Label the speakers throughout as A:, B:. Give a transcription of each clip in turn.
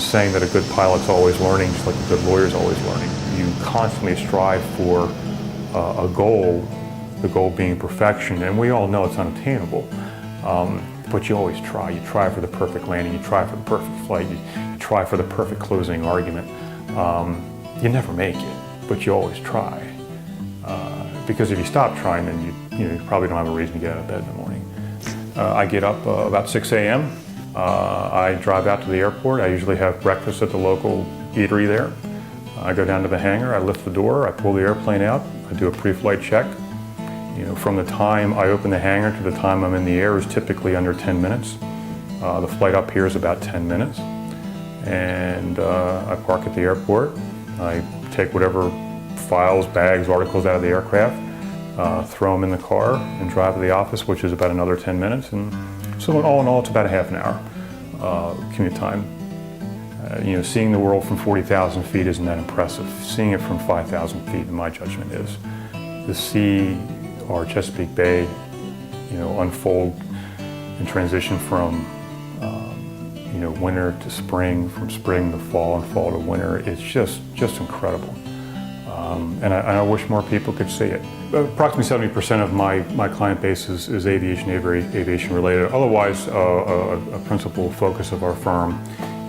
A: saying that a good pilot's always learning, just like a good lawyer's always learning. You constantly strive for a goal, the goal being perfection, and we all know it's unattainable. But you always try. You try for the perfect landing, you try for the perfect flight, you try for the perfect closing argument. You never make it, but you always try. Because if you stop trying, then you probably don't have a reason to get out of bed in the morning. I get up about 6 a.m. I drive out to the airport. I usually have breakfast at the local eatery there. I go down to the hangar, I lift the door, I pull the airplane out, I do a pre-flight check. From the time I open the hangar to the time I'm in the air is typically under 10 minutes. The flight up here is about 10 minutes. And I park at the airport. I take whatever files, bags, articles out of the aircraft, throw them in the car and drive to the office, which is about another 10 minutes. And so all in all, it's about a half an hour commute time. Seeing the world from 40,000 feet isn't that impressive. Seeing it from 5,000 feet, in my judgment, is. The sea, or Chesapeake Bay, unfold and transition from winter to spring, from spring to fall, and fall to winter. It's just incredible. And I wish more people could see it. Approximately 70% of my client base is aviation related. Otherwise, a principal focus of our firm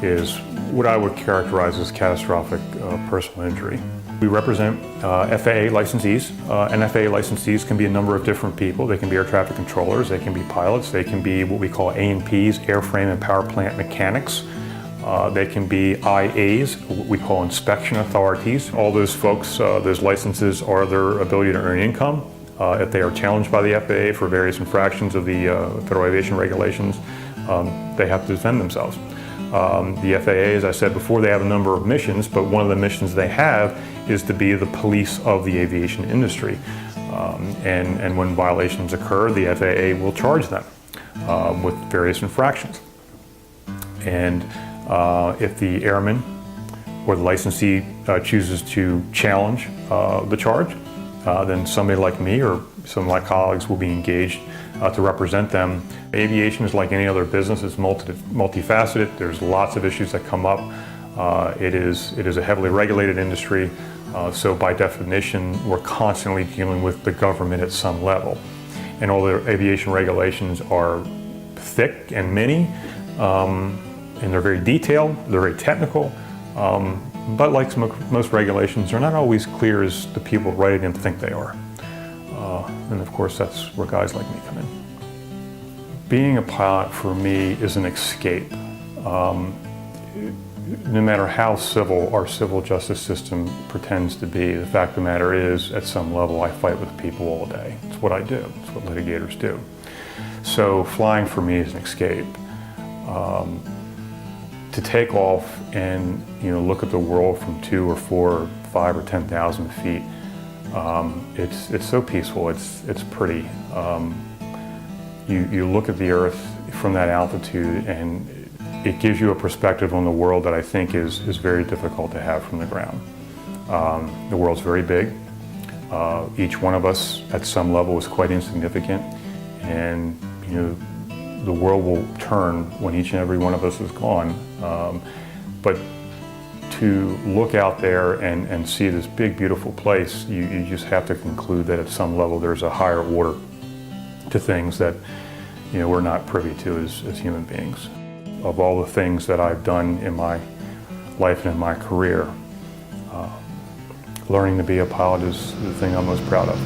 A: is what I would characterize as catastrophic personal injury. We represent FAA licensees, and FAA licensees can be a number of different people. They can be air traffic controllers, they can be pilots, they can be what we call A&Ps, airframe and power plant mechanics. They can be IAs, what we call inspection authorities. All those folks, those licenses are their ability to earn income. If they are challenged by the FAA for various infractions of the Federal Aviation regulations, they have to defend themselves. The FAA, as I said before, they have a number of missions, but one of the missions they have is to be the police of the aviation industry. And when violations occur, the FAA will charge them with various infractions. And if the airman or the licensee chooses to challenge the charge, then somebody like me or some of my colleagues will be engaged to represent them. Aviation is like any other business. It's multifaceted. There's lots of issues that come up. It is a heavily regulated industry, so by definition, we're constantly dealing with the government at some level. And all the aviation regulations are thick and many, and they're very detailed, they're very technical, but like most regulations, they're not always clear as the people writing them think they are. And of course, that's where guys like me come in. Being a pilot for me is an escape. No matter how civil our civil justice system pretends to be, the fact of the matter is, at some level, I fight with people all day. It's what I do. It's what litigators do. So flying for me is an escape. To take off and look at the world from 2 or 4 or 5 or 10,000 feet, it's so peaceful. It's pretty. You look at the Earth from that altitude, and it gives you a perspective on the world that I think is very difficult to have from the ground. The world's very big. Each one of us at some level is quite insignificant, and the world will turn when each and every one of us is gone. But to look out there and see this big, beautiful place, you just have to conclude that at some level there's a higher order to things that we're not privy to as human beings. Of all the things that I've done in my life and in my career, learning to be a pilot is the thing I'm most proud of.